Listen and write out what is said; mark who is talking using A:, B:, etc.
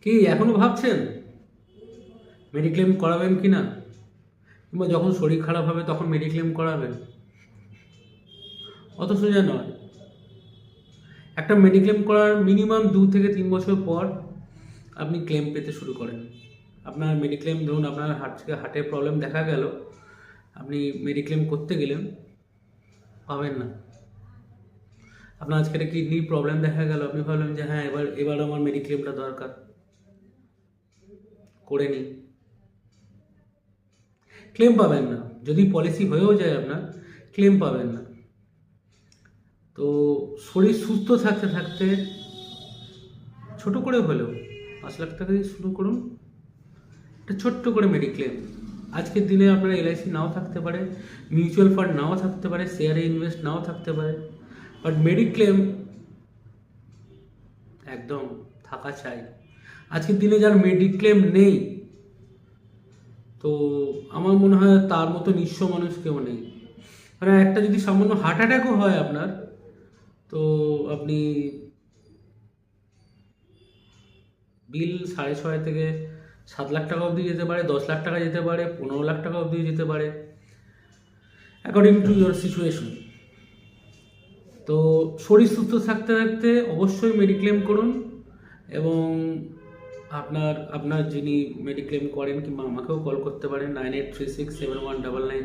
A: কি এখনো ভাবছেন মেডিক্লেম করাবেন কি না, কিংবা যখন শরীর খারাপ হবে তখন মেডিক্লেম করাবেন? অত সোজা নয়। একটা মেডিক্লেম করার মিনিমাম 2 থেকে 3 বছর পর আপনি ক্লেম পেতে শুরু করেন। আপনার মেডিক্লেম, ধরুন আপনার হার্টের প্রবলেম দেখা গেল, আপনি মেডিক্লেম করতে গেলেন, পাবেন না। আপনার আজকে একটা কিডনির প্রবলেম দেখা গেল, আপনি ভাবলেন যে হ্যাঁ এবার এবার আমার মেডিক্লেমটা দরকার, করে নিন, ক্লেম পাবেন না। যদি পলিসি হয়েও যায় আপনার, ক্লেম পাবেন না। তো শরীর সুস্থ থাকতে থাকতে ছোট করে হলেও 5 লাখ টাকা দিয়ে শুরু করুন, একটা ছোট্ট করে মেডিক্লেম। আজকের দিনে আপনার এলআইসি নাও থাকতে পারে, মিউচুয়াল ফান্ড নাও থাকতে পারে, শেয়ারে ইনভেস্ট নাও থাকতে পারে, বাট মেডিক্লেম একদম থাকা চাই। আজকের দিনে যার মেডিক্লেম নেই, তো আমার মনে হয় তার মতো নিঃস্ব মানুষ কেউ নেই। মানে একটা যদি সামান্য হার্ট অ্যাটাকও হয় আপনার, তো আপনি বিল 6.5 থেকে 7 লাখ টাকা অবধি যেতে পারে, 10 লাখ টাকা যেতে পারে, 15 লাখ টাকা অবধি যেতে পারে, অ্যাকর্ডিং টু ইয়োর সিচুয়েশন। তো শরীর সুস্থ থাকতে থাকতে অবশ্যই মেডিক্লেম করুন, এবং আপনার আপনার যিনি মেডিক্লেম করেন, কিংবা আমাকেও কল করতে পারেন 98367199